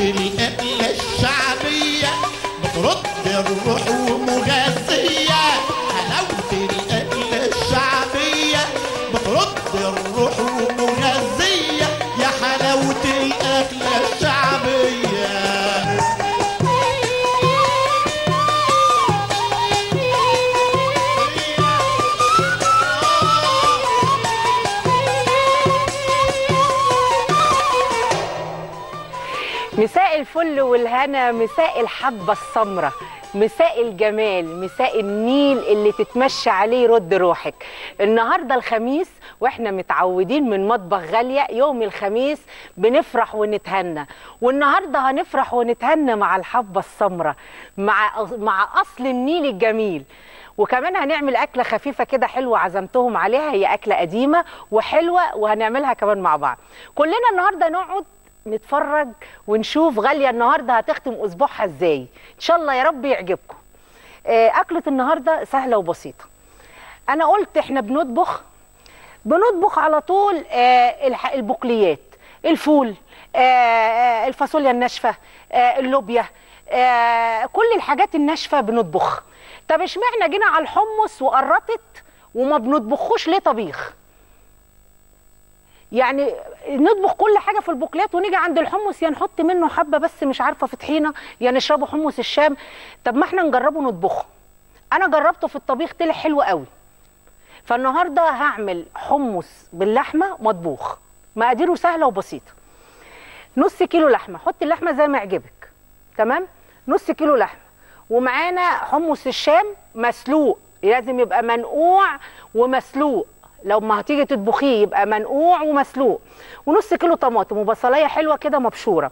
الأكلة الشعبية بترد الروح ومغذية. حلاوة الأكلة الشعبية بترد الروح ومغذية. يا حلاوة الأكلة الشعبية. مساء الفل والهنا، مساء الحبة السمرة، مساء الجمال، مساء النيل اللي تتمشى عليه يرد روحك. النهارده الخميس واحنا متعودين من مطبخ غالية يوم الخميس بنفرح ونتهنى، والنهارده هنفرح ونتهنى مع الحبة السمرة، مع أصل النيل الجميل. وكمان هنعمل أكلة خفيفة كده حلوة عزمتهم عليها، هي أكلة قديمة وحلوة وهنعملها كمان مع بعض. كلنا النهارده نقعد نتفرج ونشوف غالية النهارده هتختم اسبوعها ازاي. ان شاء الله يا رب يعجبكم. اكلة النهارده سهلة وبسيطة. انا قلت احنا بنطبخ على طول البقليات، الفول، الفاصوليا الناشفة، اللوبيا، كل الحاجات الناشفة بنطبخ. طب اشمعنى جينا على الحمص وقرطت وما بنطبخوش ليه طبيخ؟ يعني نطبخ كل حاجه في البقليات ونيجي عند الحمص يا نحط منه حبه بس مش عارفه في طحينه، يا نشربه حمص الشام. طب ما احنا نجربه نطبخه. انا جربته في الطبيخ طلع حلو قوي. فالنهارده هعمل حمص باللحمه مطبوخ. مقاديره سهله وبسيطه. نص كيلو لحمه، حط اللحمه زي ما يعجبك. تمام؟ نص كيلو لحمه. ومعانا حمص الشام مسلوق، لازم يبقى منقوع ومسلوق. لو ما هتيجي تطبخيه يبقى منقوع ومسلوق. ونص كيلو طماطم وبصلايه حلوه كده مبشوره.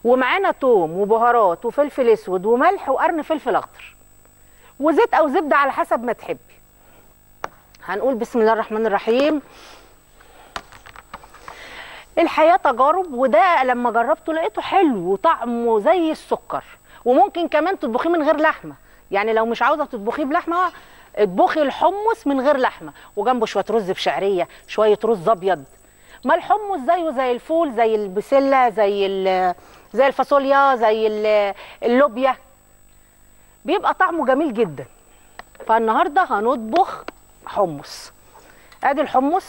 ومعانا توم وبهارات وفلفل اسود وملح وقرن فلفل اخضر. وزيت او زبده على حسب ما تحبي. هنقول بسم الله الرحمن الرحيم. الحياه تجارب، وده لما جربته لقيته حلو وطعمه زي السكر. وممكن كمان تطبخيه من غير لحمه، يعني لو مش عاوزه تطبخيه بلحمه اطبخي الحمص من غير لحمه، وجنبه شويه رز بشعريه، شويه رز ابيض. ما الحمص زيه زي الفول، زي البسله، زي الفاصوليا، زي اللوبيا، بيبقى طعمه جميل جدا. فالنهارده هنطبخ حمص. ادي الحمص.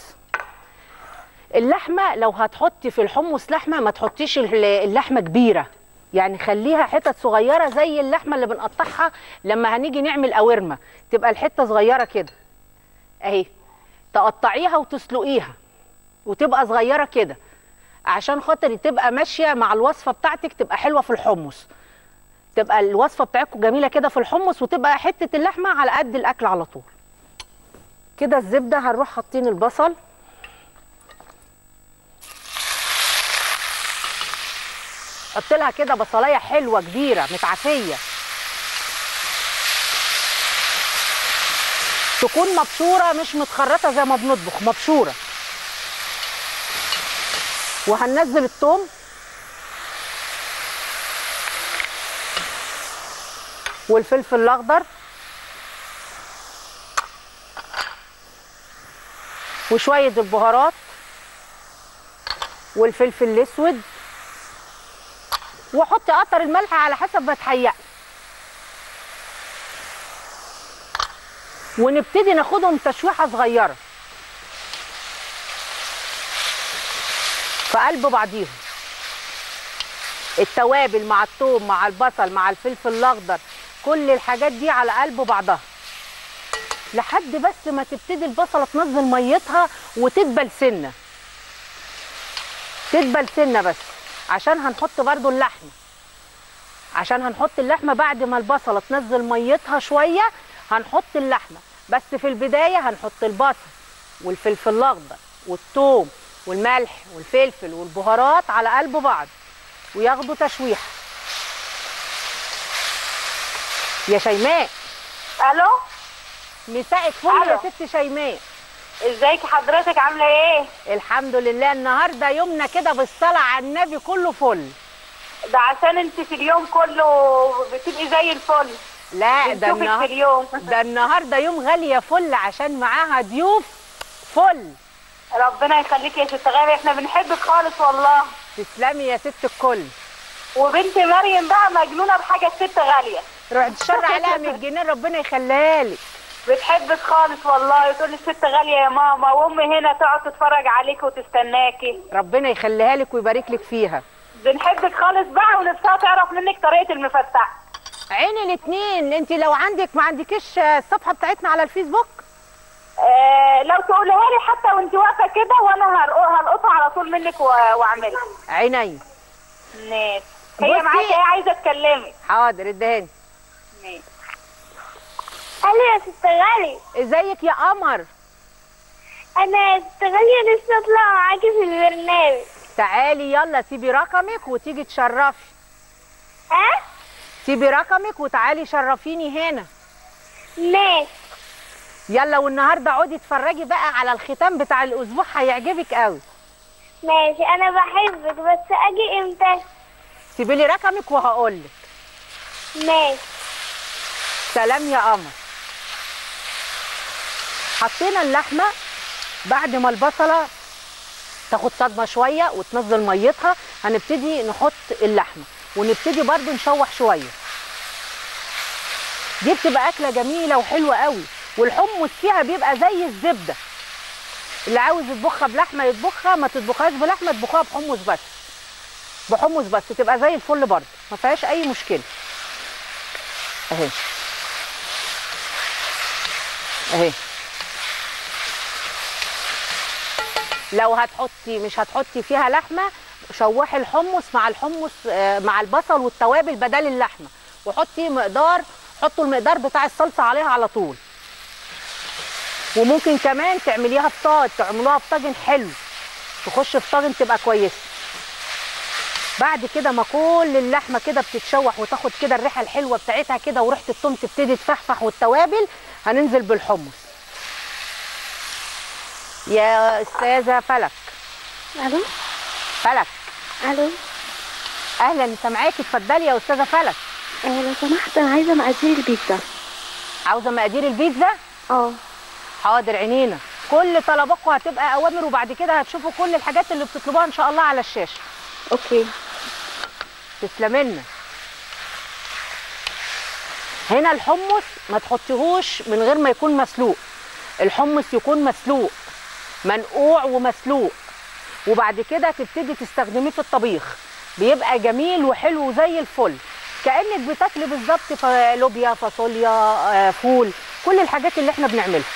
اللحمه لو هتحطي في الحمص لحمه ما تحطيش اللحمه كبيره، يعني خليها حتت صغيره زي اللحمه اللي بنقطعها لما هنيجي نعمل قوارمه، تبقى الحته صغيره كده اهي. تقطعيها وتسلقيها وتبقى صغيره كده عشان خاطر تبقى ماشيه مع الوصفه بتاعتك، تبقى حلوه في الحمص، تبقى الوصفه بتاعتكم جميله كده في الحمص، وتبقى حته اللحمه على قد الاكل على طول كده. الزبده هنروح حاطين البصل، حط لها كده بصلايه حلوه كبيره متعفيه، تكون مبشوره مش متخرطه زي ما بنطبخ، مبشوره. وهننزل الثوم والفلفل الاخضر وشويه البهارات والفلفل الاسود، وحطي قطر الملح على حسب ما تحيقي. ونبتدي ناخدهم تشويحه صغيره في قلب بعضيهم. التوابل مع الثوم مع البصل مع الفلفل الاخضر، كل الحاجات دي على قلب بعضها لحد بس ما تبتدي البصله تنزل ميتها وتدبل سنه. تدبل سنه بس عشان هنحط برضو اللحمه. عشان هنحط اللحمه بعد ما البصله تنزل ميتها شويه هنحط اللحمه، بس في البدايه هنحط البصل والفلفل الاخضر والثوم والملح والفلفل والبهارات على قلب بعض وياخدوا تشويحه. يا شيماء. الو. مساء الفل يا ست شيماء. ازيك حضرتك، عامله ايه؟ الحمد لله. النهارده يومنا كده بالصلاه على النبي كله فل. ده عشان انت في اليوم كله بتبقي زي الفل. لا ده النهارده يوم غاليه فل عشان معاها ضيوف فل. ربنا يخليكي يا ست غاليه، احنا بنحبك خالص والله. تسلمي يا ست الكل. وبنت مريم بقى مجنونه بحاجه الست غاليه. روح تشر عليها 100 جنيه ربنا يخليها لك. بتحبك خالص والله، تقول لي الست غاليه يا ماما، وامي هنا تقعد تتفرج عليك وتستناكي. ربنا يخليها لك ويبارك لك فيها. بنحبك خالص بقى، ونفسها تعرف منك طريقه المفتح. عيني الاثنين. انت لو عندك ما عندكيش الصفحه بتاعتنا على الفيسبوك؟ لو تقولها لي حتى وانت واقفه كده، وانا هلقطها على طول منك واعملها. عيني. ماشي. هي معاكي، هي عايزه تكلمك. حاضر ادهاني. ماشي. الو يا ست غالي. ازيك يا قمر؟ انا يا ست غاليه لسه اطلع معاكي في البرنامج. تعالي يلا سيبي رقمك وتيجي تشرفي. ها؟ سيبي رقمك وتعالي شرفيني هنا. ماشي. يلا والنهارده اقعدي اتفرجي بقى على الختام بتاع الاسبوع هيعجبك قوي. ماشي. انا بحبك، بس اجي امتى؟ سيبي لي رقمك وهقولك. ماشي. سلام يا قمر. حطينا اللحمه بعد ما البصله تاخد صدمه شويه وتنزل ميتها، هنبتدي نحط اللحمه ونبتدي برضو نشوح شويه. دي بتبقى اكله جميله وحلوه قوي، والحمص فيها بيبقى زي الزبده. اللي عاوز يطبخها بلحمه يطبخها، ما تطبخهاش بلحمه تطبخها بحمص بس. بحمص بس تبقى زي الفل برضه، ما فيهاش اي مشكله. اهي اهي. لو هتحطي مش هتحطي فيها لحمه، شوحي الحمص مع الحمص مع البصل والتوابل بدل اللحمه، وحطي مقدار، حطوا المقدار بتاع الصلصه عليها على طول. وممكن كمان تعمليها تعملوها بطاجن حلو، تخش في طاجن تبقى كويسه. بعد كده ما كل اللحمه كده بتتشوح وتاخد كده الريحه الحلوه بتاعتها كده، وريحه الثوم تبتدي تفحفح والتوابل، هننزل بالحمص. يا استاذه فلك. الو. فلك. الو. اهلا، سامعاكي، اتفضلي يا استاذه فلك. لو سمحت انا عايزه مقادير البيتزا. عاوزه مقادير البيتزا؟ حاضر عينينا، كل طلباتكم هتبقى اوامر، وبعد كده هتشوفوا كل الحاجات اللي بتطلبوها ان شاء الله على الشاشه. اوكي. تسلملنا. هنا الحمص ما تحطيهوش من غير ما يكون مسلوق، الحمص يكون مسلوق، منقوع ومسلوق، وبعد كده تبتدي تستخدميه في الطبيخ، بيبقى جميل وحلو زي الفل، كأنك بتاكلي بالظبط لوبيا، فاصوليا، فول، كل الحاجات اللي احنا بنعملها.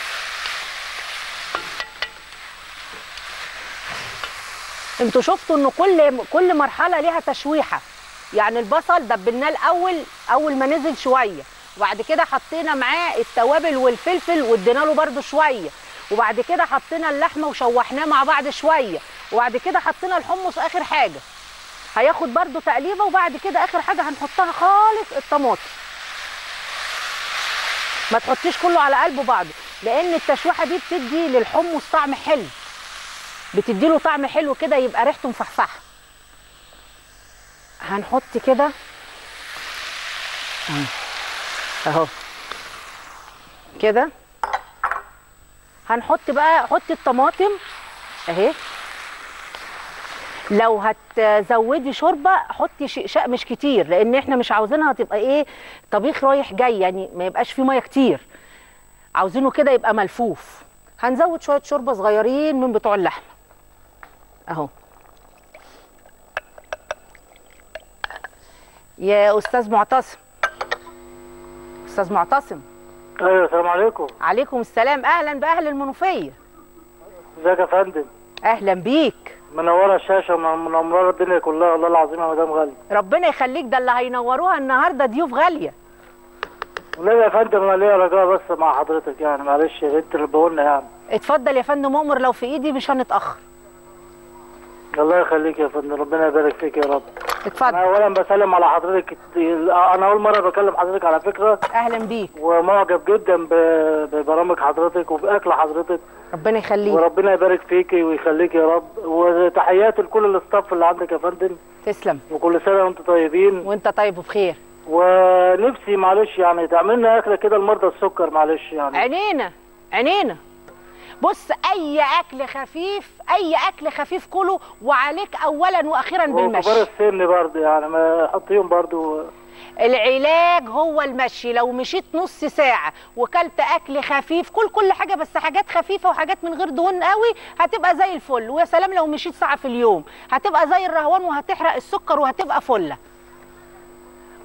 انتوا شفتوا ان كل مرحله ليها تشويحه. يعني البصل دبلناه الاول اول ما نزل شويه، وبعد كده حطينا معاه التوابل والفلفل وادينا له برده شويه، وبعد كده حطينا اللحمه وشوحناه مع بعض شويه، وبعد كده حطينا الحمص اخر حاجه، هياخد برده تقليبه، وبعد كده اخر حاجه هنحطها خالص الطماطم. ما تحطيش كله على قلب بعضه، لان التشويحه دي بتدي للحمص طعم حلو، بتدي له طعم حلو كده، يبقى ريحته مفحفحه. هنحط كده اهو كده. هنحط بقى، حطي الطماطم اهي. لو هتزودي شوربه حطي شقشاق مش كتير، لان احنا مش عاوزينها تبقى ايه، طبيخ رايح جاي، يعني ما يبقاش فيه ميه كتير، عاوزينه كده يبقى ملفوف. هنزود شويه شوربه صغيرين من بتوع اللحمه اهو. يا استاذ معتصم. استاذ معتصم. ايوه السلام عليكم. عليكم السلام، اهلا باهل المنوفيه. ازيك يا فندم؟ اهلا بيك. منوره الشاشه ومنوره الدنيا كلها والله العظيم يا مدام غاليه. ربنا يخليك، ده اللي هينوروها النهارده ضيوف غاليه. والله يا فندم انا ليا رجاء بس مع حضرتك، يعني معلش يا بنت اللي بقولنا يعني. اتفضل يا فندم مؤمر، لو في ايدي مش هنتاخر. الله يخليك يا فندم، ربنا يبارك فيك يا رب. اتفضل. انا اولا بسلم على حضرتك، انا اول مره بكلم حضرتك على فكره. اهلا بيك. ومعجب جدا ببرامج حضرتك وباكل حضرتك. ربنا يخليك. وربنا يبارك فيكي ويخليكي يا رب، وتحياتي لكل الاستاف اللي عندك يا فندم. تسلم. وكل سنه وانتم طيبين. وانت طيب وبخير. ونفسي معلش يعني تعملنا اكله كده لمرضى السكر، معلش يعني. عينينا عينينا. بص، اي اكل خفيف، اي اكل خفيف كله، وعليك اولا واخيرا بالمشي. وكبار السن برضه يعني ما حطيهم برضه. العلاج هو المشي. لو مشيت نص ساعة وكلت أكل خفيف، كل حاجة بس حاجات خفيفة وحاجات من غير دهون قوي، هتبقى زي الفل. ويا سلام لو مشيت ساعة في اليوم، هتبقى زي الرهوان وهتحرق السكر وهتبقى فلة.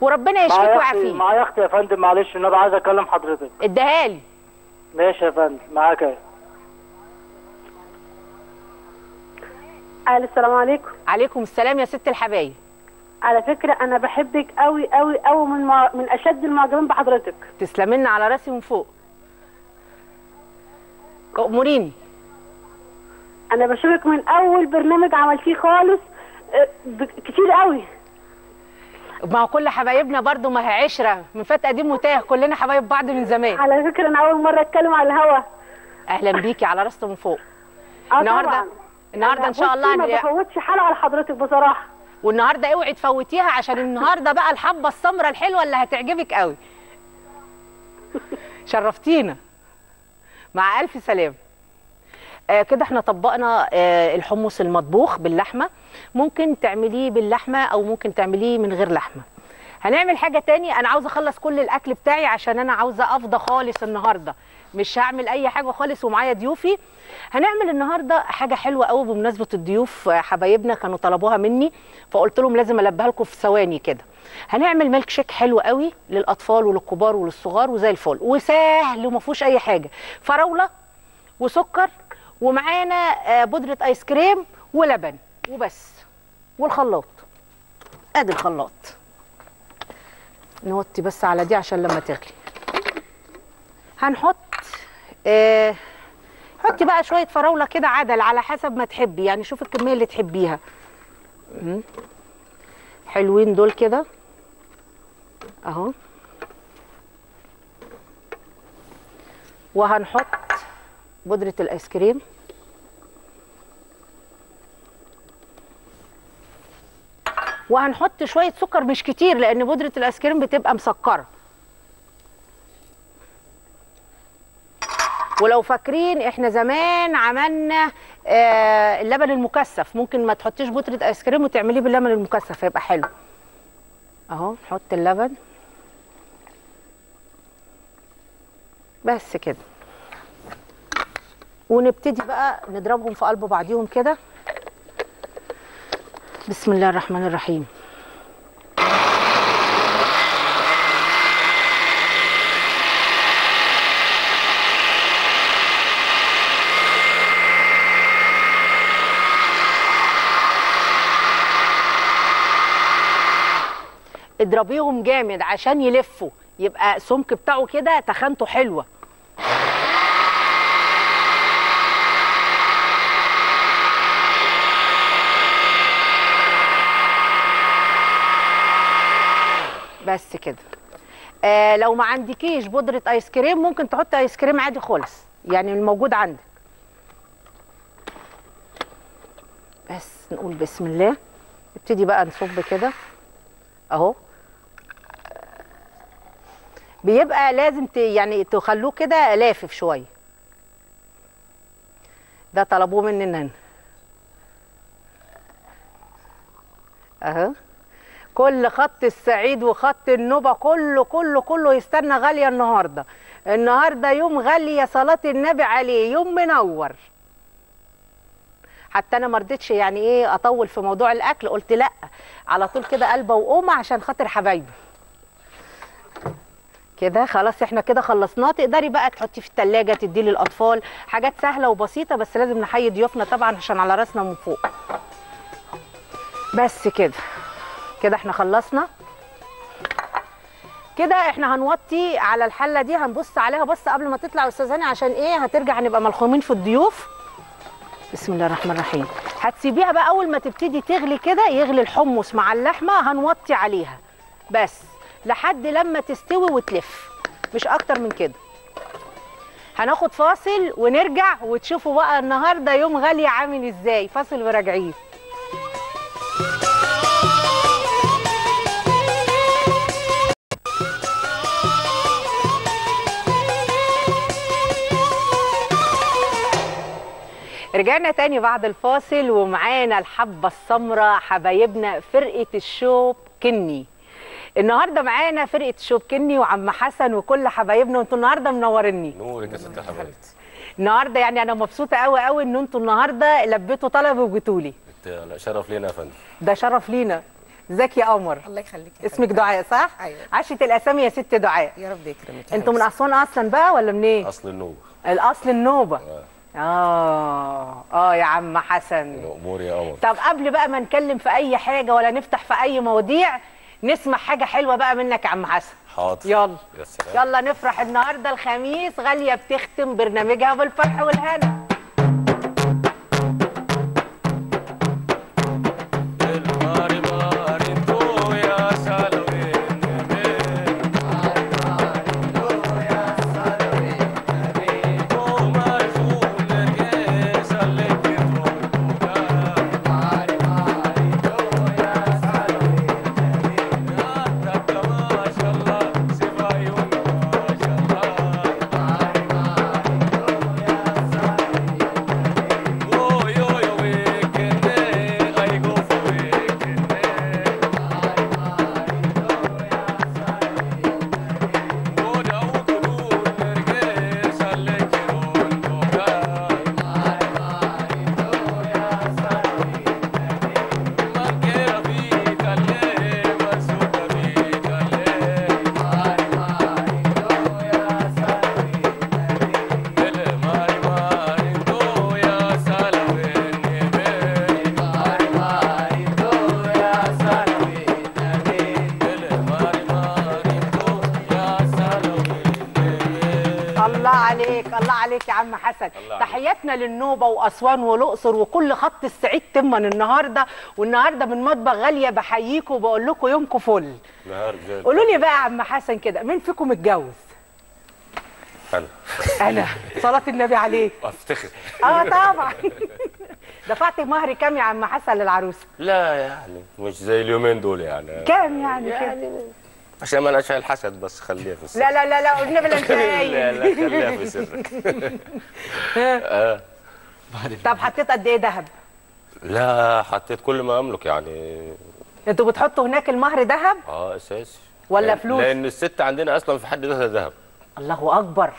وربنا يشفيك ويعافيك. معايا اختي يا فندم، معلش انا عايز اكلم حضرتك. اديها لي. ماشي يا فندم، معاك اهي. السلام عليكم. عليكم السلام يا ست الحبايب. على فكرة أنا بحبك قوي قوي قوي، من أشد المعجبين بحضرتك. تسلمينا على راسي من فوق. أموريني. أنا بشوفك من أول برنامج عملتيه خالص، كتير قوي. ما هو كل حبايبنا برضو، ما هي عشرة من فات قديم وتاه، كلنا حبايب بعض من زمان. على فكرة أنا أول مرة أتكلم على الهوا. أهلا بيكي، على راسي من فوق. النهارده إن شاء الله ما بفوتش حلقة لحضرتك بصراحة. والنهارده اوعي تفوتيها، عشان النهارده بقى الحبه السمراء الحلوه اللي هتعجبك قوي. شرفتينا. مع الف سلامه. كده احنا طبقنا الحمص المطبوخ باللحمه. ممكن تعمليه باللحمه او ممكن تعمليه من غير لحمه. هنعمل حاجه تاني. انا عاوزه اخلص كل الاكل بتاعي عشان انا عاوزه افضى خالص النهارده، مش هعمل اي حاجه خالص ومعايا ضيوفي. هنعمل النهارده حاجه حلوه قوي بمناسبه الضيوف، حبايبنا كانوا طلبوها مني، فقلت لهم لازم البيها لكم في ثواني كده. هنعمل ميلك شيك حلو قوي للاطفال وللكبار وللصغار وزي الفل، وسهل وما فيهوش اي حاجه. فراوله وسكر، ومعانا بودره ايس كريم ولبن وبس، والخلاط. ادي الخلاط. نوطي بس على دي عشان لما تغلي. هنحط حطي بقى شويه فراوله كده عدل على حسب ما تحبي، يعني شوفي الكميه اللي تحبيها. حلوين دول كده اهو. وهنحط بودره الايس كريم، وهنحط شويه سكر مش كتير لان بودره الايس كريم بتبقى مسكره. ولو فاكرين احنا زمان عملنا اللبن المكثف، ممكن ما تحطيش بودره ايس كريم وتعمليه باللبن المكثف هيبقى حلو. اهو نحط اللبن بس كده، ونبتدي بقى نضربهم في قلب بعضيهم كده. بسم الله الرحمن الرحيم. اضربيهم جامد عشان يلفوا، يبقى سمك بتاعه كده تخانته حلوه. بس كده. لو ما عندكيش بودره ايس كريم ممكن تحطي ايس كريم عادي خالص، يعني الموجود عندك. بس نقول بسم الله. نبتدي بقى نصب كده اهو. بيبقى لازم يعني تخلوه كده لافف شويه. ده طلبوه مننا اهو. كل خط الصعيد وخط النوبه كله كله كله يستنى غاليه النهارده. النهارده يوم غالي يا صلاه النبي عليه، يوم منور. حتى انا ما رضيتش يعني ايه اطول في موضوع الاكل، قلت لا على طول كده قلبه وقومه عشان خاطر حبايبي. كده خلاص احنا كده خلصناه. تقدري بقى تحطيه في التلاجة تديه للاطفال، حاجات سهله وبسيطه، بس لازم نحيي ضيوفنا طبعا عشان على راسنا من فوق. بس كده كده احنا خلصنا. كده احنا هنوطي على الحله دي، هنبص عليها بص قبل ما تطلع يا استاذ هاني عشان ايه هترجع نبقى ملخومين في الضيوف. بسم الله الرحمن الرحيم. هتسيبيها بقى اول ما تبتدي تغلي كده، يغلي الحمص مع اللحمه، هنوطي عليها بس لحد لما تستوي وتلف، مش اكتر من كده. هناخد فاصل ونرجع وتشوفوا بقى النهارده يوم غالي عامل ازاي. فاصل وراجعين. رجعنا تاني بعد الفاصل ومعانا الحبة السمراء حبايبنا فرقة الشوب كني. النهارده معانا فرقة الشوب كني وعم حسن وكل حبايبنا، وانتوا النهارده منوريني. نورك يا ست حبايبي. النهارده يعني انا مبسوطة قوي قوي ان انتوا النهارده لبيتوا طلبي وجيتوا لي. شرف لينا يا فندم. ده شرف لينا. ازيك يا قمر؟ الله يخليك. اسمك دعاء صح؟ ايوه. عاشت الاسامي يا ست دعاء. يا رب يكرمك. انتوا من اسوان اصلا بقى ولا منين؟ اصل النوبه. الاصل النوبه. يا عم حسن. امور يا قمر. طب قبل بقى ما نتكلم في اي حاجه ولا نفتح في اي مواضيع، نسمع حاجه حلوه بقى منك يا عم حسن. حاضر. يلا. يا سلام. يلا نفرح النهارده الخميس، غاليه بتختم برنامجها بالفرح والهنا. الله عليك يا عم حسن. تحياتنا للنوبه واسوان والاقصر وكل خط الصعيد تما النهارده، والنهارده من مطبخ غاليه بحييكم وبقول لكم يومكم فل. قولوا لي بقى يا عم حسن كده، مين فيكم متجوز؟ انا صلاه النبي عليك. افتخر. طبعا. دفعت مهر كام يا عم حسن للعروسه؟ لا يعني مش زي اليومين دول يعني. كام يعني كده؟ عشان ما انا شايل حسد، بس خليها في السر. لا والنبي لا انت لا خليها في سرك. طب حطيت قد ايه ذهب؟ لا حطيت كل ما املك يعني. انتوا بتحطوا هناك المهر ذهب؟ اساسي. ولا فلوس؟ لان الست عندنا اصلا في حد ذاتها ذهب. الله اكبر.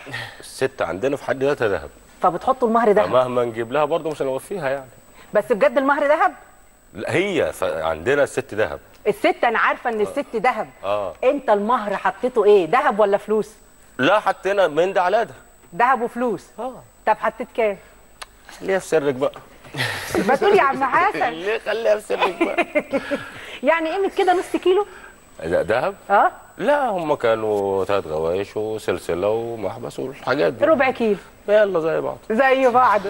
الست عندنا في حد ذاتها ذهب. فبتحطوا المهر ذهب؟ مهما نجيب لها برضه مش هنوفيها يعني. بس بجد المهر ذهب؟ لا هي عندنا الست ذهب. الست انا عارفه ان الست ذهب. انت المهر حطيته ايه؟ ذهب ولا فلوس؟ لا حطينا من ده على ده. ذهب وفلوس. طب حطيت كام؟ خليها في سرك بقى. ما تقول يا عم حسن. ليه خليها في سرك بقى. يعني قيمه كده نص كيلو؟ ذهب؟ لا هم كانوا 3 غوايش وسلسله ومحبس والحاجات دي. ربع كيلو. يلا زي بعض. زي بعض.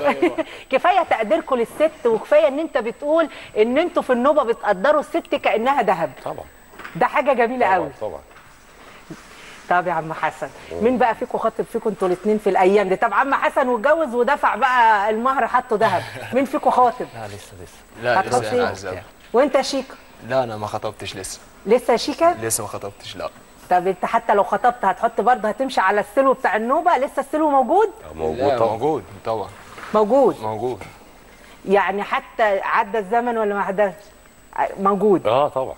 كفايه تقديركم للست، وكفايه ان انت بتقول ان انتوا في النوبه بتقدروا الست كانها ذهب. طبعا. ده حاجه جميله قوي. طبعا. طب يا عم حسن، مين بقى فيكم خاطب فيكم انتوا الاثنين في الايام دي؟ طب عم حسن واتجوز ودفع بقى المهر حطه ذهب، مين فيكم خاطب؟ لا لسه. لا لسه. وانت يا شيكا؟ لا انا ما خطبتش لسه. لسه يا شيكا؟ لسه ما خطبتش. لا. طب انت حتى لو خطبت هتحط برضه، هتمشي على السلو بتاع النوبه؟ لسه السلو موجود؟ موجود طبعا. موجود طبعا. موجود يعني حتى عدى الزمن ولا ما عداش؟ موجود. طبعا.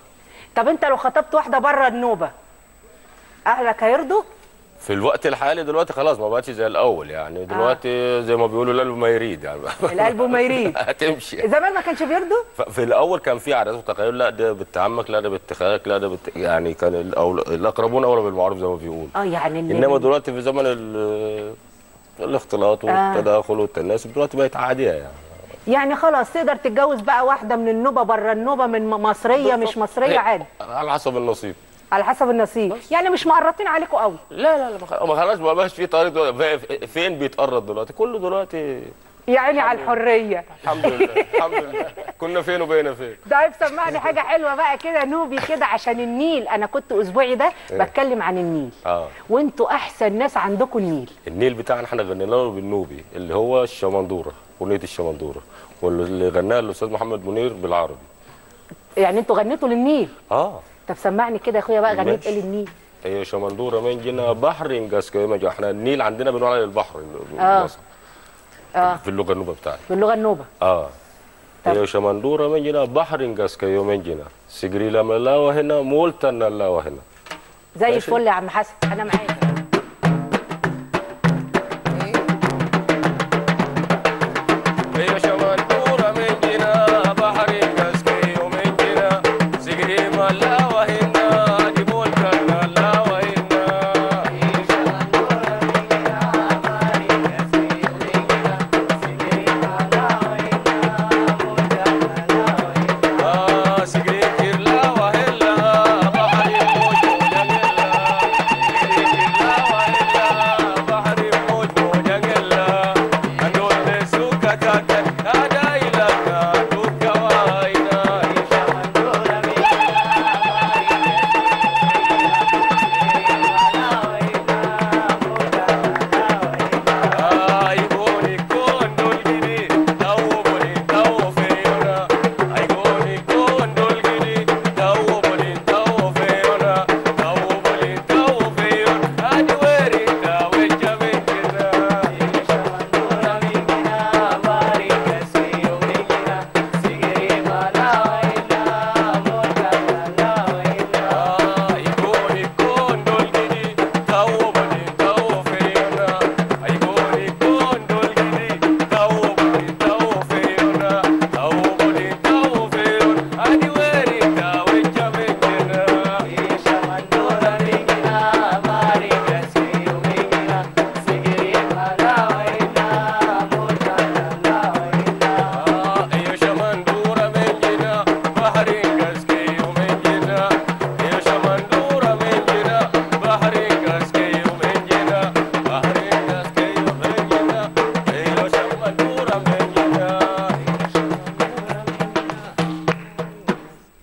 طب انت لو خطبت واحده بره النوبه اهلك هيرضوا؟ في الوقت الحالي دلوقتي خلاص ما بقتش زي الاول يعني. دلوقتي زي ما بيقولوا القلب ما يريد يعني. القلب ما يريد. هتمشي. زمان ما كانش بيرضوا؟ في الاول كان في عادات وتقاليد، لا ده بنت عمك، لا ده بنت خالك، لا ده يعني كان الاقربون اولى بالمعروف زي ما بيقولوا. يعني انما دلوقتي في زمن الاختلاط والتداخل والتناسب دلوقتي بقت عاديه يعني خلاص تقدر تتجوز بقى واحده من النوبه بره النوبه، من مصريه مش مصريه عادي. على حسب النصيب. على حسب النصيب. يعني مش معرضين عليكم قوي. لا ما خلاص ما بقاش في طريق. فين بيتقرض دلوقتي؟ كله دلوقتي يعني على الحريه. الحمد لله. كنا فين وبقينا فين. طيب سمعني حاجه حلوه بقى كده نوبي كده عشان النيل. انا كنت اسبوعي ده بتكلم عن النيل. وانتوا احسن ناس عندكم النيل بتاعنا احنا غنينا له بالنوبي اللي هو الشمندوره، اغنيه الشمندوره، واللي غناها الاستاذ محمد منير بالعربي. يعني انتوا غنيتوا للنيل؟ طب سمعني كده يا اخويا بقى، غنيت ايه للنيل؟ هي شمندوره من جينا بحر انجاز كما احنا النيل عندنا بنقول عليه البحر. في اللغه النوبه بتاعتي. في اللغه النوبه. يو شمندوره من جنا بحر انجاز كيو من جنا سجري لما لا وهنا مولتنا لا وهنا. زي الفل يا عم حسن، انا معاك.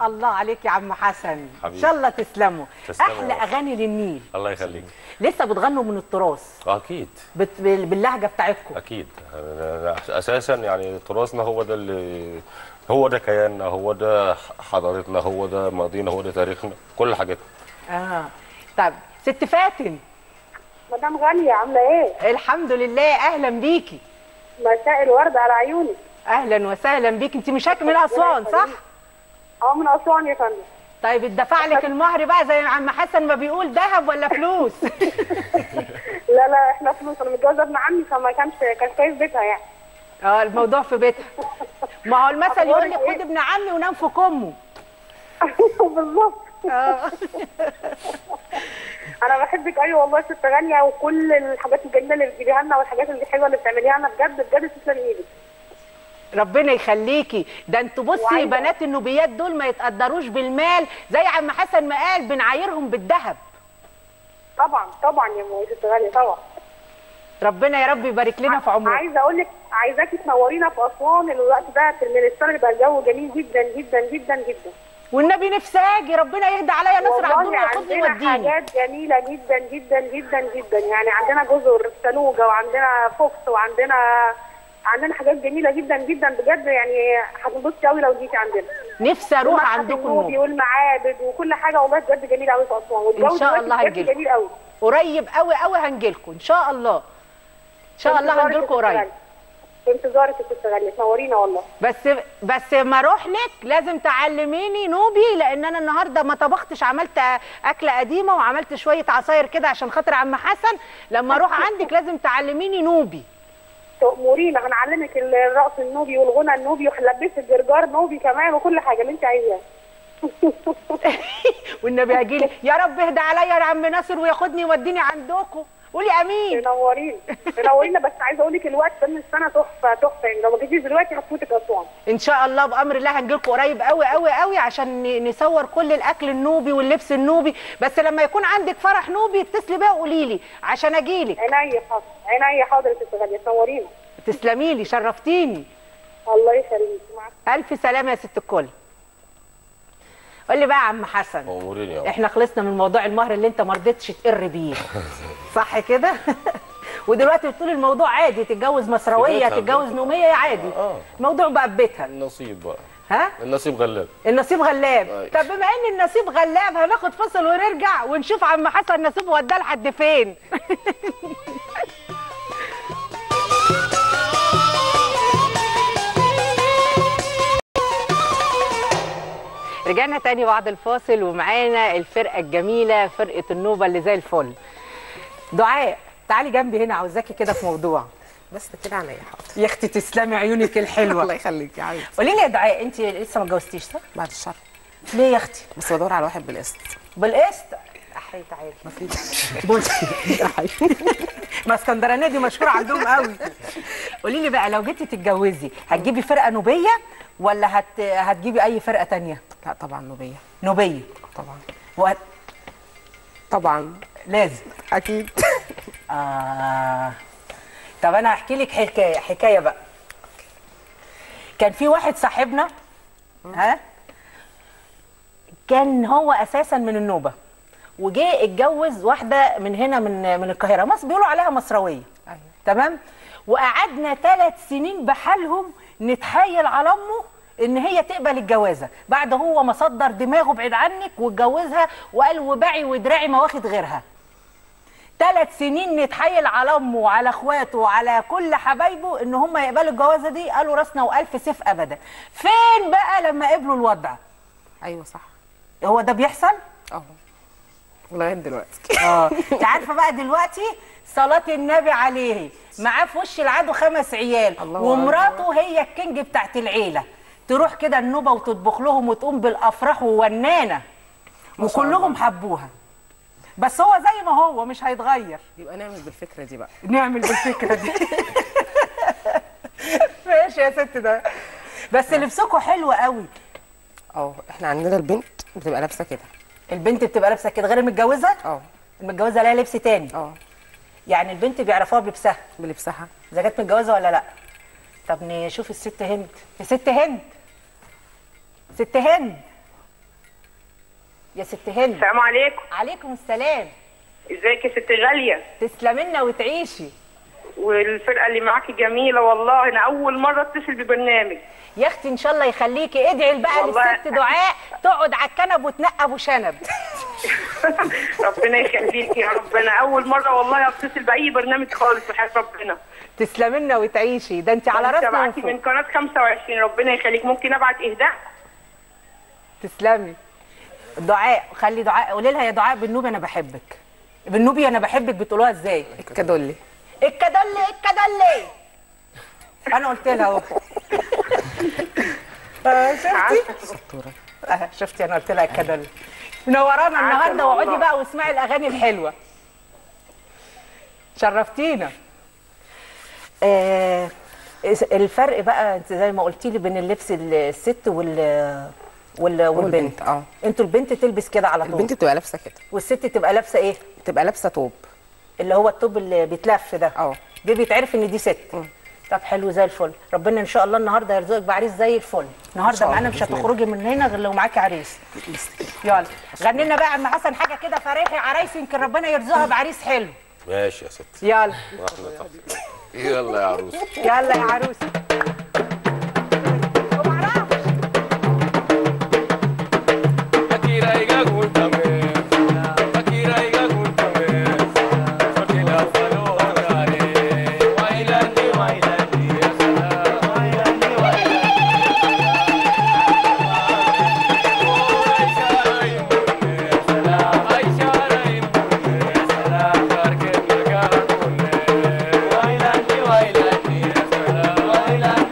الله عليك يا عم حسن، ان شاء الله تسلموا. احلى اغاني للنيل. الله يخليك. لسه بتغنوا من التراث؟ اكيد. باللهجه بتاعتكم؟ اكيد. اساسا يعني تراثنا هو ده اللي هو ده كياننا، هو ده حضارتنا، هو ده ماضينا، هو ده تاريخنا، كل حاجتنا. طب ست فاتن. مدام غاليه عامله ايه؟ الحمد لله، اهلا بيكي. مساء الورد على عيوني. اهلا وسهلا بيكي. انت مش من اسوان صح؟ من اسوان يا فندم. طيب اتدفع لك المهر بقى زي عم حسن ما بيقول ذهب ولا فلوس؟ لا لا احنا فلوس، انا متجوزه ابن عمي فما كان في بيتها يعني. الموضوع في بيتها. ما هو المثل يقول لك خد ابن عمي ونام في كمه. بالظبط. انا بحبك ايوه والله ست غاليه، وكل الحاجات الجميله اللي بتجيبيها لنا والحاجات الحلوه اللي بتعمليها لنا بجد بجد تسلم ايدك. ربنا يخليكي. ده انتوا بصي بنات النوبيات دول ما يتقدروش بالمال زي عم حسن ما قال، بنعايرهم بالذهب. طبعا طبعا يا ست غاليه طبعا. ربنا يا رب يبارك لنا في عمرك. عايزه اقول لك عايزاكي تنورينا في اسوان الوقت ده من السنه، يبقى الجو جميل جدا جدا جدا جدا. والنبي نفسي اجي، ربنا يهدى عليا نصر عبدون وياخدني يوديني. عندنا حاجات جميله جدا جدا جدا جدا، يعني عندنا جزر سلوجه وعندنا فوكس وعندنا حاجات جميله جدا جدا بجد، يعني هتنبسطي قوي لو جيتي عندنا. نفسي اروح عندكم النوبي والمعابد وكل حاجه والله بجد جميله قوي في اسوان، والجو ان شاء الله هنجيلكم جميل قوي. قريب قوي قوي هنجيلكم ان شاء الله. ان شاء الله هنجيلكم قريب. في انتظارك يا ست غاليه، تنورينا والله. بس ما اروح لك لازم تعلميني نوبي، لان انا النهارده ما طبختش، عملت اكله قديمه وعملت شويه عصاير كده عشان خاطر عم حسن. لما اروح عندك لازم تعلميني نوبي. تأمرينا، هنعلمك الرقص النوبي والغنى النوبي وهنلبسك جرجار نوبي كمان وكل حاجه اللي انت عايزاها. والنبي اجيلك يا رب اهدى عليا يا عم ناصر وياخدني يوديني عندكم. قولي امين. تنورينا. بس عايزه اقول لك الوقت ده من السنه تحفه تحفه، يعني لو ما جيتيش دلوقتي هتفوتك اسوان. ان شاء الله بامر الله هنجيلكم قريب قوي قوي قوي عشان نصور كل الاكل النوبي واللبس النوبي. بس لما يكون عندك فرح نوبي اتصلي بيا وقولي لي عشان اجيلك. عينيا حاضر، عينيا حاضر يا ست غاليه، تنورينا. تسلمي لي، شرفتيني. الله يخليكي. الف سلامه يا ست الكل. قول لي بقى يا عم حسن، احنا خلصنا من موضوع المهر اللي انت ما رضيتش تقر بيه صح كده؟ ودلوقتي بتقول الموضوع عادي، تتجوز مصراويه تتجوز نوميه عادي. الموضوع بقى ببيتها. النصيب بقى. ها؟ النصيب غلاب. النصيب غلاب. طب بما ان النصيب غلاب هناخد فصل ونرجع ونشوف عم حسن نصيبه وداه لحد فين. رجعنا تاني بعد الفاصل ومعانا الفرقه الجميله فرقه النوبه اللي زي الفل. دعاء تعالي جنبي هنا، عاوزاكي كده في موضوع. بس كده عليا حاضر يا اختي تسلمي عيونك الحلوه. الله يخليك يا حبيبتي. قولي لي يا دعاء، انت لسه ما اتجوزتيش صح؟ بعد الشر. ليه يا اختي؟ بس بدور على واحد بالقسط. بالقسط؟ احي تعالي. مفيش. بصي ما اسكندرانيه دي مشهوره عندهم قوي. قولي لي بقى، لو جيتي تتجوزي هتجيبي فرقه نوبيه ولا هتجيبي اي فرقه تانية؟ لا طبعا نوبيه. نوبيه طبعا. طبعا لازم اكيد. طب انا هحكي لك حكايه بقى. كان في واحد صاحبنا كان هو اساسا من النوبه، وجه اتجوز واحده من هنا من القاهره، مصر بيقولوا عليها مصراويه. ايوه تمام. وقعدنا 3 سنين بحالهم نتحايل على امه ان هي تقبل الجوازه، بعد هو ما صدر دماغه بعيد عنك واتجوزها وقال وباعي ودراعي ما واخد غيرها. 3 سنين نتحايل على امه وعلى اخواته وعلى كل حبايبه ان هم يقبلوا الجوازه دي، قالوا راسنا والف سيف ابدا. فين بقى لما قبلوا الوضع؟ ايوه صح. هو ده بيحصل؟ لغايه دلوقتي. انت عارفه بقى دلوقتي صلاه النبي عليه، معاه في وش العدو 5 عيال ومراته هي الكينج بتاعت العيله، تروح كده النوبه وتطبخ لهم وتقوم بالافراح وونانه وكلهم حبوها. بس هو زي ما هو مش هيتغير. يبقى نعمل بالفكره دي بقى. نعمل بالفكره دي. ماشي يا ست. ده بس لبسكوا حلو قوي. احنا عندنا البنت بتبقى لابسه كده. البنت بتبقى لابسه كده غير المتجوزه؟ المتجوزه لها لبس تاني. يعني البنت بيعرفوها بلبسها اذا كانت متجوزه ولا لا. طب نشوف الست هند. يا ست هند، ست هند، يا ست هند. السلام عليكم. عليكم السلام. ازيك يا ست غاليه؟ تسلمي لنا وتعيشي. والفرقه اللي معاكي جميله والله، انا اول مره اتصل ببرنامج. يا اختي ان شاء الله يخليكي. ادعي بقى للست دعاء تقعد على الكنب وتنقب وشنب. ربنا يخليكي يا رب. انا اول مره والله اتصل باي برنامج خالص وحياه ربنا. تسلمي لنا وتعيشي. ده انت على راسنا من فوق. من قناه 25. ربنا يخليك. ممكن ابعت اهداء؟ تسلمي. دعاء، خلي دعاء. قولي لها يا دعاء بالنوبي انا بحبك. بالنوبي انا بحبك بتقولوها ازاي؟ الكدولي. الكدولي الكدولي. انا قلت لها اهو. شفتي؟ شفتي انا قلت لها الكدولي. منورانا النهارده، واقعدي بقى واسمعي الاغاني الحلوه. شرفتينا. الفرق بقى انت زي ما قلتي لي بين اللبس الست والبنت. انتوا البنت تلبس كده على طول. البنت بتبقى لابسه كده والست تبقى لابسه ايه؟ تبقى لابسه توب، اللي هو التوب اللي بيتلف ده. دي بيتعرف ان دي ست. طب حلو زي الفل. ربنا ان شاء الله النهارده يرزقك بعريس زي الفل. النهارده معانا مش هتخرجي من هنا غير لو معاكي عريس. يلا غني لنا بقى يا عم حسن حاجه كده فريحي عرايس، يمكن ربنا يرزقها بعريس حلو. ماشي يا ست. يلا يلا يا عروس. يلا يا عروس. Bailando,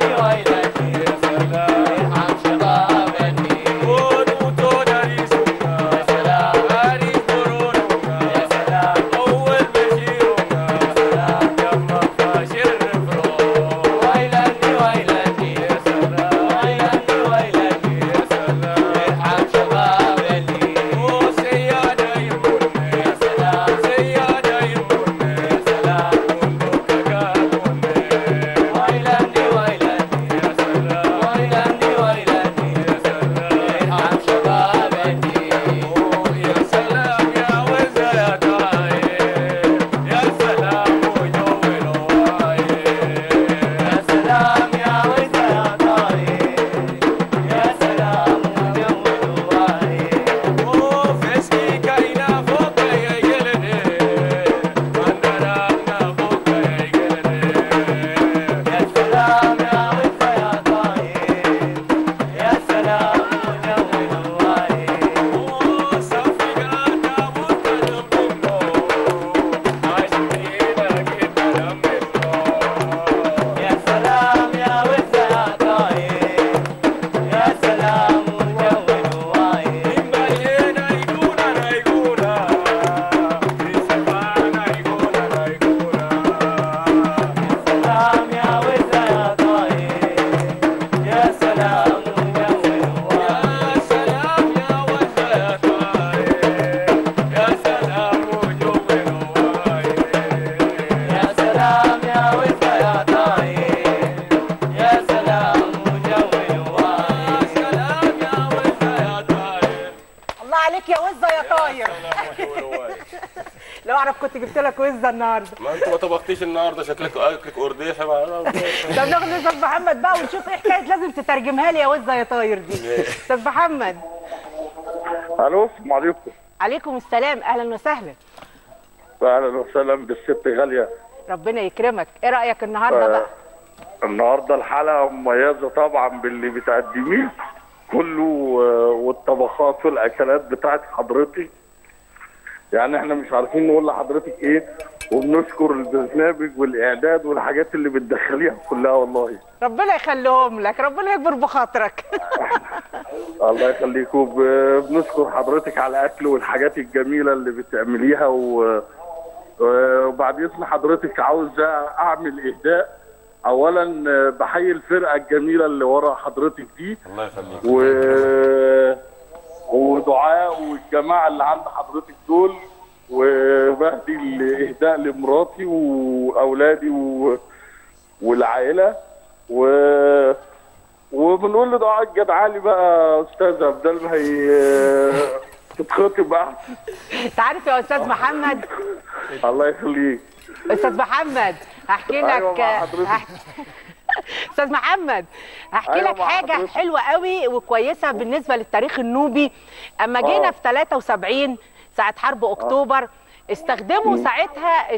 عليك يا وزه يا طاير. لو اعرف كنت جبت لك وزه النهارده. ما انت ما طبختيش النهارده، شكلك اكلك قرديحي. طب ناخد استاذ محمد بقى ونشوف ايه حكايه لازم تترجمها لي يا وزه يا طاير دي. استاذ محمد. الو، السلام عليكم. عليكم السلام، اهلا وسهلا. اهلا وسهلا بالست غاليه. ربنا يكرمك. ايه رايك النهارده بقى؟ النهارده الحلقه مميزه طبعا باللي بتقدميه كله، والطبخات والاكلات بتاعت حضرتك. يعني احنا مش عارفين نقول لحضرتك ايه، وبنشكر البرنامج والاعداد والحاجات اللي بتدخليها كلها والله. ربنا يخليهم لك، ربنا يكبر بخاطرك. الله يخليكم. بنشكر حضرتك على الاكل والحاجات الجميله اللي بتعمليها. وبعد اذن حضرتك عاوز اعمل اهداء. اولا بحيي الفرقه الجميله اللي ورا حضرتك دي، الله يخليك، ودعاء والجماعه اللي عند حضرتك دول. وبهدي الاهداء لمراتي واولادي والعائله. وبنقول لدعاء الجدعالي بقى استاذه بدل ما هي تتخطب بقى. انت عارف يا استاذ محمد، الله يخليك استاذ محمد، هحكي لك. استاذ محمد هحكي لك حاجه حلوه قوي وكويسه بالنسبه للتاريخ النوبي. اما جينا في 73 ساعه حرب اكتوبر، استخدموا ساعتها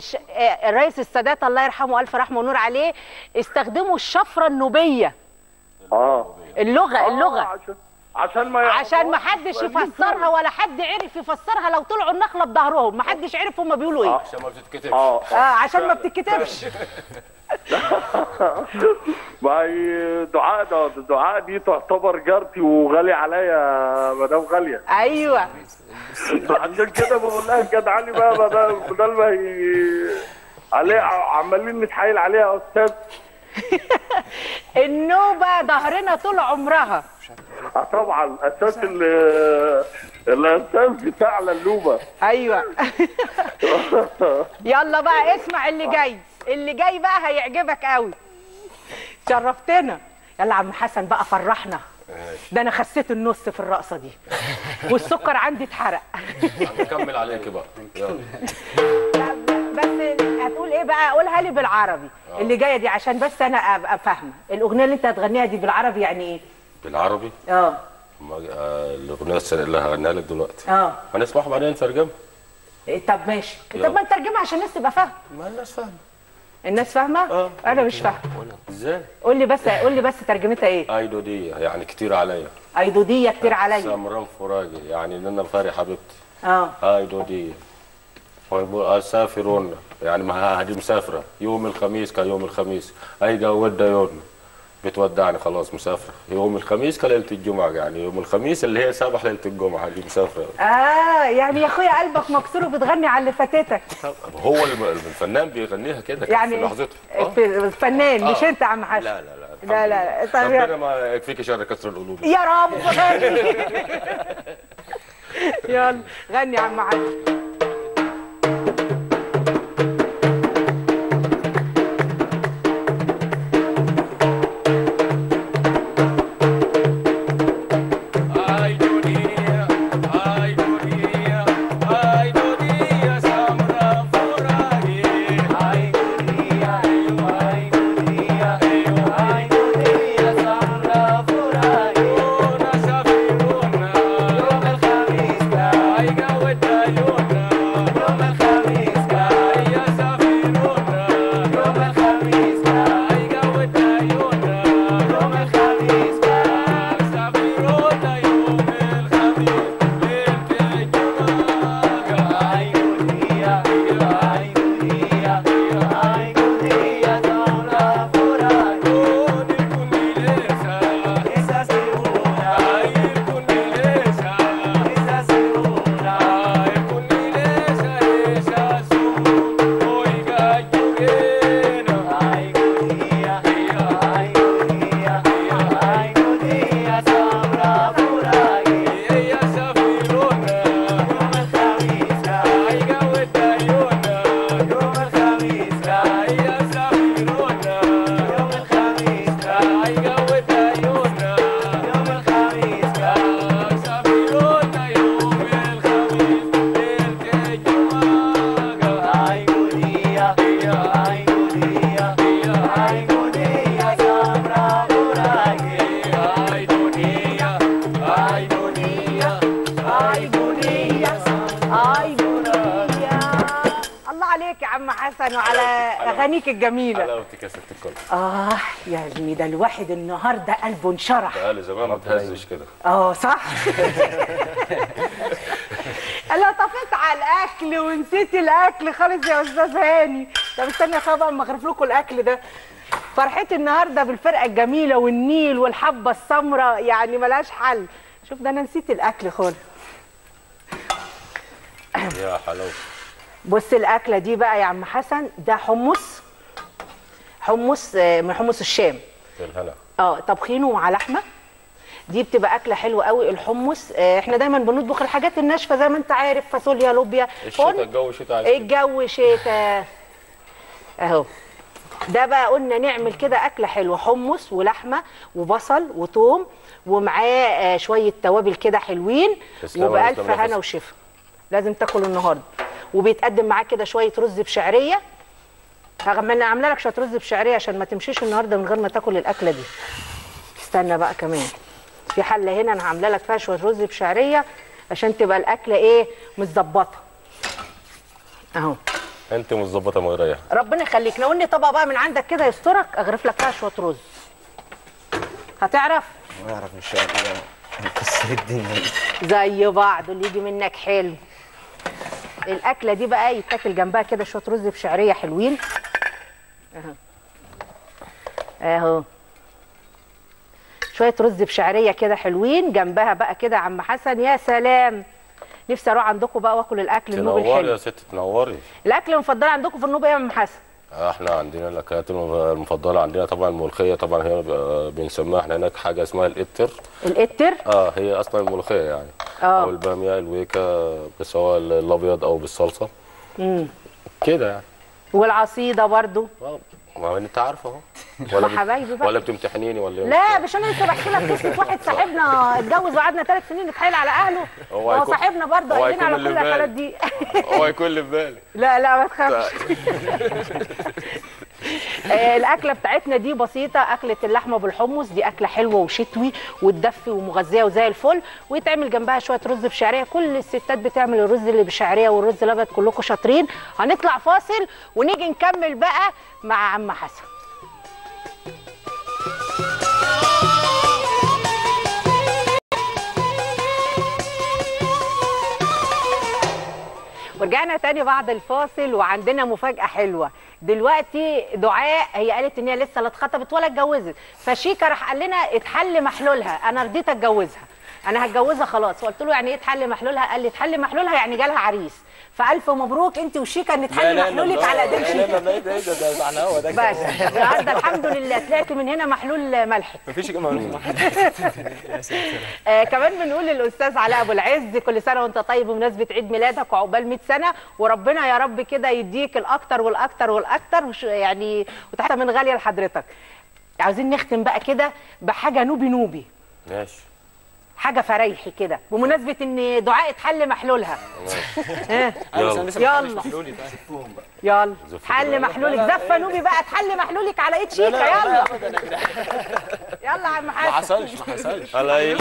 الرئيس السادات الله يرحمه الف رحمه ونور عليه، استخدموا الشفره النوبيه. اللغه عشان ما حدش يفسرها ولا حد عرف يفسرها. لو طلعوا النخله بظهرهم ما حدش عرف هم بيقولوا ايه. عشان ما بتتكتبش. عشان ما بتتكتبش. ما هي دعاء دي تعتبر جارتي وغالي عليا مدام غاليه. ايوه، عشان كده بقول لها الجدعاني بقى بدل ما هي عليها عمالين نتحايل عليها يا استاذ. النوبه ظهرنا طول عمرها. طبعا اساس الاساس بتاع اللوبه. ايوه. يلا بقى اسمع اللي جاي بقى هيعجبك قوي. شرفتنا. يلا عم حسن بقى فرحنا. ده انا خسيت النص في الرقصه دي والسكر عندي اتحرق. هنكمل عليكي بقى. يلا. بس هتقول ايه بقى؟ قولها لي بالعربي اللي جايه دي عشان بس انا ابقى فاهمه. الاغنيه اللي انت هتغنيها دي بالعربي يعني ايه؟ بالعربي؟ الاغنيه اللي هغنيها لك دلوقتي هنسمعها بعدين نترجمها. طب ماشي. طب ما نترجمها عشان الناس تبقى فاهمه. ما الناس فاهمه. الناس فاهمه؟ انا مش فاهمه. ازاي؟ قول لي بس ترجمتها ايه؟ ايدوديه يعني كتير عليا. ايدوديه كتير عليا. سمران فراجي يعني ان انا فاري حبيبتي. ايدوديه. اسافرون يعني ما هذه مسافره يوم الخميس كيوم الخميس. اي ود يوم بتودعني خلاص مسافره. يوم الخميس كليله الجمعه يعني يوم الخميس اللي هي صباح ليله الجمعه دي مسافره. يعني يا اخويا قلبك مكسور وبتغني على اللي فاتتك. هو الفنان بيغنيها كده يعني في لحظته. الفنان مش انت يا عم حسن. لا طيب ربنا ما يكفيك شر كسر القلوب يا رب. غني. يلا غني يا عم حسن. يوم الخميس عم حسن وعلى اغانيك الجميله. حلاوتك يا ست الكل. يعني ده الواحد النهارده قلبه انشرح. بقالي زمان ما تهزش كده. صح. انا طفيت على الاكل ونسيت الاكل خالص يا استاذ هاني. طب استنى يا خبر ما اغرف لكم الاكل ده. فرحتي النهارده بالفرقه الجميله والنيل والحبه السمراء يعني ملهاش حل. شوف ده انا نسيت الاكل خالص. يا حلاوه. بص الاكله دي بقى يا عم حسن، ده حمص من حمص الشام. الهنا. طبخينه مع لحمه. دي بتبقى اكله حلوه قوي الحمص. احنا دايما بنطبخ الحاجات الناشفه زي ما انت عارف، فاصوليا، لوبيا. الجو شتاء. الجو شتاء اهو. ده بقى قلنا نعمل كده اكله حلوه، حمص ولحمه وبصل وثوم ومعاه شويه توابل كده حلوين، وبألف هنا وشفا. لازم تاكل النهارده. وبيتقدم معاه كده شويه رز بشعريه. عامله لك شويه رز بشعريه عشان ما تمشيش النهارده من غير ما تاكل الاكله دي. استنى بقى كمان في حله هنا انا عامله لك فيها شويه رز بشعريه عشان تبقى الاكله متظبطه اهو. انت متظبطه مريحه. ربنا يخليك. ناولني طبق بقى من عندك كده يسترك، اغرف لك فيها شويه رز. هتعرف؟ اعرف ان شاء الله. هنكسر الدنيا زي بعض اللي يجي منك حلو. الاكله دي بقى يتاكل جنبها كده شويه رز بشعريه حلوين اهو. شويه رز بشعريه كده حلوين جنبها بقى كده يا عم حسن. يا سلام، نفسي اروح عندكم بقى واكل الاكل النوبي الحلو. تنوري يا ست تنوري. الاكل المفضل عندكم في النوبه ايه يا عم حسن؟ احنا عندنا الاكلات المفضله عندنا طبعا الملوخيه. طبعا هي بنسميها احنا هناك حاجه اسمها القتر. القتر؟ هي اصلا الملوخيه يعني. او الباميه الويكا سواء الابيض او بالصلصه. كده يعني. والعصيده برضو. ما انت عارفه اهو. حبايبي بقى. ولا بتمتحنيني ولا ايه؟ لا مش انا لسه بحكي لك قصه واحد صاحبنا اتجوز وقعدنا 3 سنين نتحايل على اهله. هو صاحبنا برضه قال لنا على كل الحالات دي. هو يكون اللي في بالي. لا ما تخافش. الاكله بتاعتنا دي بسيطه، اكله اللحمه بالحمص. دي اكله حلوه وشتوي وتدفي ومغذيه وزي الفل، ويتعمل جنبها شويه رز بشعريه. كل الستات بتعمل الرز اللي بشعريه والرز الابيض، كلكم شاطرين. هنطلع فاصل ونيجي نكمل بقى مع عم حسن. ورجعنا تاني بعد الفاصل وعندنا مفاجأة حلوة. دلوقتي دعاء هي قالت ان هي لسه لا اتخطبت ولا اتجوزت، فشيكا راح قال لنا اتحل محلولها. انا رضيت اتجوزها، انا هتجوزها خلاص. فقلت له يعني ايه اتحل محلولها؟ قال لي اتحل محلولها يعني جالها عريس. فالف مبروك انت وشيكا ان اتحل محلولك على ايدين شيكا. ده معناه هو ده. بس النهارده الحمد لله طلعت من هنا محلول ملحق. مفيش محلول كمان بنقول للاستاذ علاء ابو العز كل سنه وانت طيب بمناسبه عيد ميلادك وعقبال 100 سنه، وربنا يا رب كده يديك الاكتر والاكتر والاكتر يعني، وتحت من غاليه لحضرتك. عاوزين نختم بقى كده بحاجه نوبي. ماشي. حاجه فريحي كده بمناسبه ان دعاء اتحل محلولها. يلا يلا حل محلولك. زفه نوبي بقى، تحل محلولك على ايد شيكا. يلا يلا يا عم حسن. ما حصلش على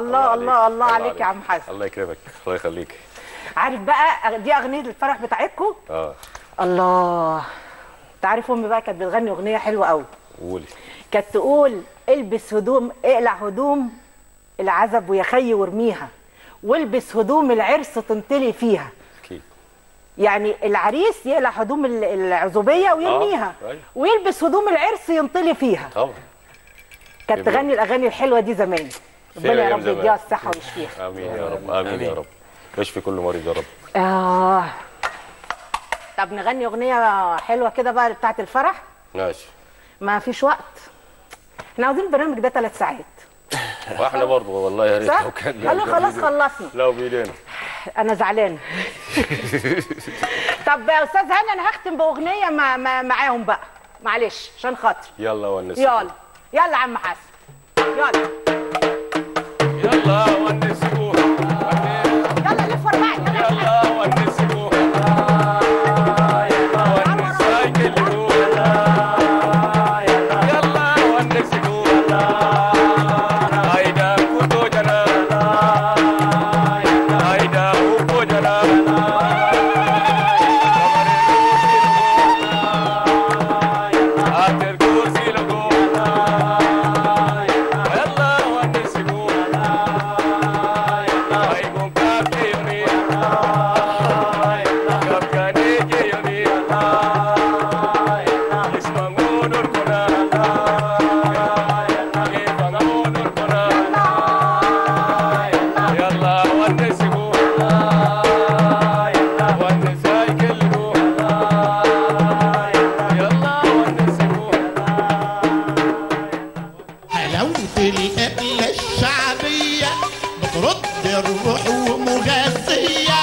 الله الله الله عليك يا عم حسن. الله يكرمك، الله يخليك. عارف بقى دي اغنيه الفرح بتاعتكم؟ الله. انت عارف امي بقى كانت بتغني اغنيه حلوه قوي. قولي. كانت تقول البس هدوم، اقلع هدوم العزب ويا خي وارميها، والبس هدوم العرس تنطلي فيها. اكيد. يعني العريس يقلع هدوم العزوبيه ويرميها، ويلبس هدوم العرس ينطلي فيها. طبعا. كانت تغني الاغاني الحلوه دي زمان. ربنا يا رب يديها الصحه ويشفيها. امين يا رب، امين يا رب. يشفي كل مريض يا رب. طب نغني اغنيه حلوه كده بقى بتاعت الفرح. ماشي. ما فيش وقت، احنا عاوزين البرنامج ده 3 ساعات. واحنا برضه والله يا ريت لو كان قالوا خلاص خلصنا. لو بايدينا. انا زعلانه. طب يا استاذ هاني انا هختم باغنيه معاهم بقى، معلش عشان خاطري. يلا ونس. يلا يلا يا عم حسن، يلا يلا ونسكو. يلا لف ورباعي. يلا ونسكو. الأكلة الشعبية بترد الروح ومغذية،